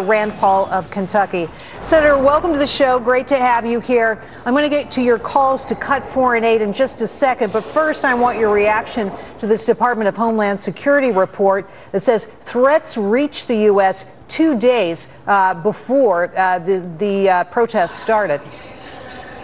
Rand Paul of Kentucky. Senator, welcome to the show. Great to have you here. I'm going to get to your calls to cut foreign aid in just a second, but first I want your reaction to this Department of Homeland Security report that says threats reached the U.S. 2 days before the protests started.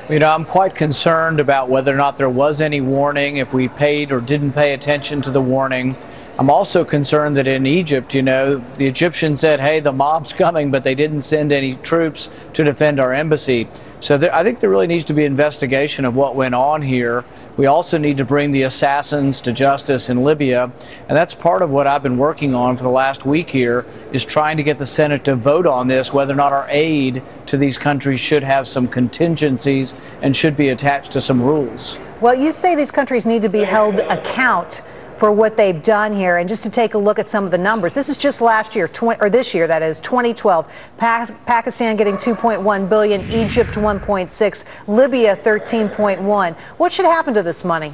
You know, I'm quite concerned about whether or not there was any warning, if we paid or didn't pay attention to the warning. I'm also concerned that in Egypt, you know, the Egyptians said, hey, the mob's coming, but they didn't send any troops to defend our embassy. So I think there really needs to be an investigation of what went on here. We also need to bring the assassins to justice in Libya. And that's part of what I've been working on for the last week here, is trying to get the Senate to vote on this, whether or not our aid to these countries should have some contingencies and should be attached to some rules. Well, you say these countries need to be held account for what they've done here. And just to take a look at some of the numbers, this is just last year, this year, that is 2012. Pakistan getting 2.1 billion, Egypt 1.6, Libya 13.1. What should happen to this money?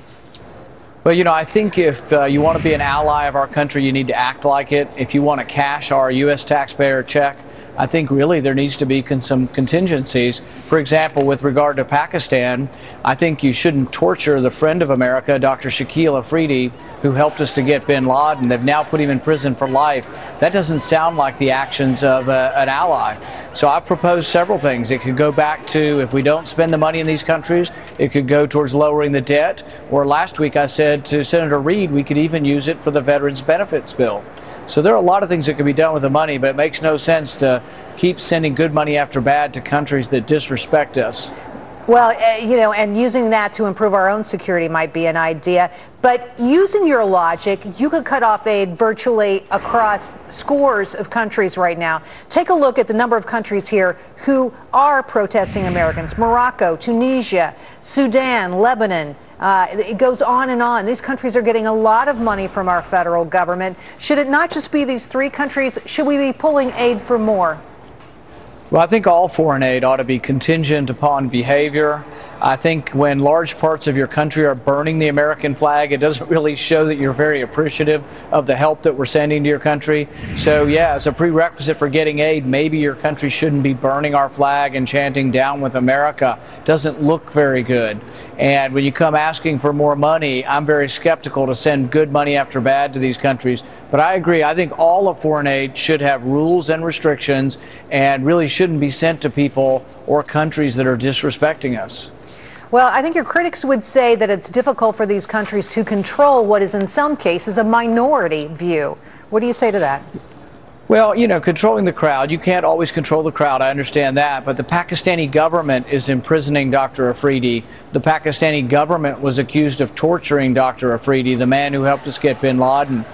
Well, you know, I think if you want to be an ally of our country, you need to act like it. If you want to cash our U.S. taxpayer check, I think really there needs to be some contingencies. For example, with regard to Pakistan, I think you shouldn't torture the friend of America, Dr. Shakil Afridi, who helped us to get bin Laden. They've now put him in prison for life. That doesn't sound like the actions of an ally. So I've proposed several things. It could go back to, if we don't spend the money in these countries, it could go towards lowering the debt. Or last week I said to Senator Reid, we could even use it for the Veterans Benefits Bill. So there are a lot of things that can be done with the money, but it makes no sense to keep sending good money after bad to countries that disrespect us. Well, you know, and using that to improve our own security might be an idea. But using your logic, you could cut off aid virtually across scores of countries right now. Take a look at the number of countries here who are protesting Americans: Morocco, Tunisia, Sudan, Lebanon. It goes on and on. These countries are getting a lot of money from our federal government. Should it not just be these three countries? Should we be pulling aid for more? Well, I think all foreign aid ought to be contingent upon behavior. I think when large parts of your country are burning the American flag, it doesn't really show that you're very appreciative of the help that we're sending to your country. So, yeah, as a prerequisite for getting aid, maybe your country shouldn't be burning our flag and chanting "Down with America." Doesn't look very good. And when you come asking for more money, I'm very skeptical to send good money after bad to these countries. But I agree. I think all of foreign aid should have rules and restrictions and really shouldn't be sent to people or countries that are disrespecting us. Well, I think your critics would say that it's difficult for these countries to control what is in some cases a minority view. What do you say to that? Well, you know, controlling the crowd, you can't always control the crowd, I understand that, but the Pakistani government is imprisoning Dr. Afridi. The Pakistani government was accused of torturing Dr. Afridi, the man who helped us get bin Laden.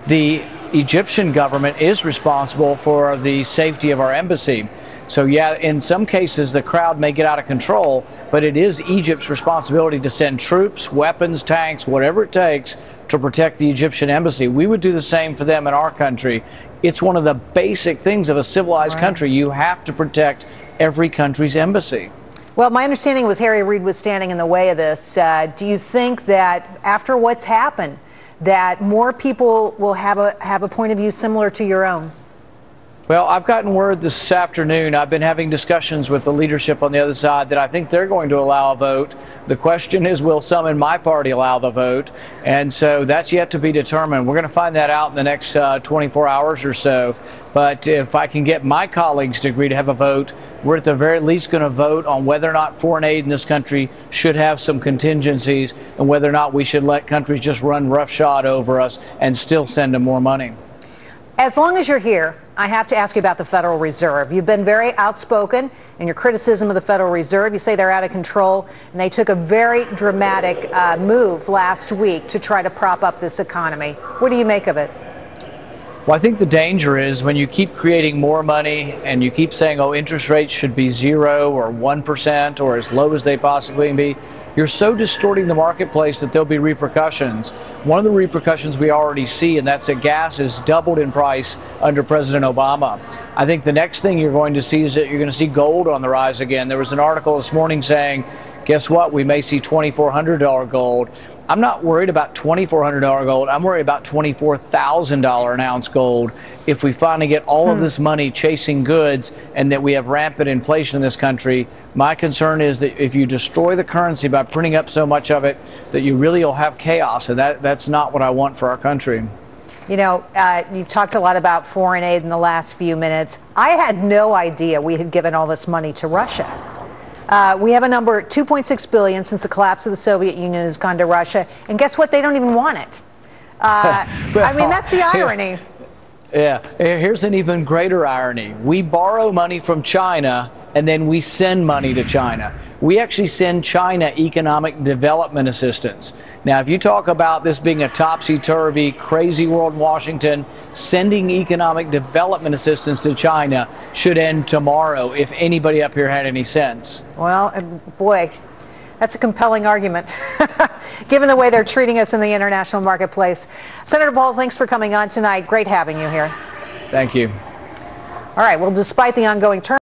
The Egyptian government is responsible for the safety of our embassy. So, yeah, in some cases the crowd may get out of control, but it is Egypt's responsibility to send troops, weapons, tanks, whatever it takes to protect the Egyptian embassy. We would do the same for them in our country. It's one of the basic things of a civilized country. You have to protect every country's embassy. Well, my understanding was Harry Reid was standing in the way of this. Do you think that after what's happened, that more people will have a point of view similar to your own? Well, I've gotten word this afternoon. I've been having discussions with the leadership on the other side that I think they're going to allow a vote. The question is, will some in my party allow the vote? And so that's yet to be determined. We're going to find that out in the next 24 hours or so. But if I can get my colleagues to agree to have a vote, we're at the very least going to vote on whether or not foreign aid in this country should have some contingencies and whether or not we should let countries just run roughshod over us and still send them more money. As long as you're here, I have to ask you about the Federal Reserve. You've been very outspoken in your criticism of the Federal Reserve. You say they're out of control, and they took a very dramatic move last week to try to prop up this economy. What do you make of it? Well, I think the danger is when you keep creating more money and you keep saying, oh, interest rates should be 0 or 1% or as low as they possibly can be, you're so distorting the marketplace that there'll be repercussions. One of the repercussions we already see, and that's that gas has doubled in price under President Obama. I think the next thing you're going to see is that you're going to see gold on the rise again. There was an article this morning saying, guess what? We may see $2,400 gold. I'm not worried about $2,400 gold. I'm worried about $24,000 an ounce gold if we finally get all of this money chasing goods and that we have rampant inflation in this country. My concern is that if you destroy the currency by printing up so much of it, that you really will have chaos, and that's not what I want for our country. You know, you've talked a lot about foreign aid in the last few minutes. I had no idea we had given all this money to Russia. We have a number, $2.6 billion since the collapse of the Soviet Union has gone to Russia. And guess what? They don't even want it. I mean, that's the irony. Yeah, here's an even greater irony. We borrow money from China and then we send money to China. We actually send China economic development assistance. Now, if you talk about this being a topsy-turvy, crazy world in Washington, sending economic development assistance to China should end tomorrow if anybody up here had any sense. Well, boy, that's a compelling argument, given the way they're treating us in the international marketplace. Senator Paul, thanks for coming on tonight. Great having you here. Thank you. All right, well, despite the ongoing turmoil,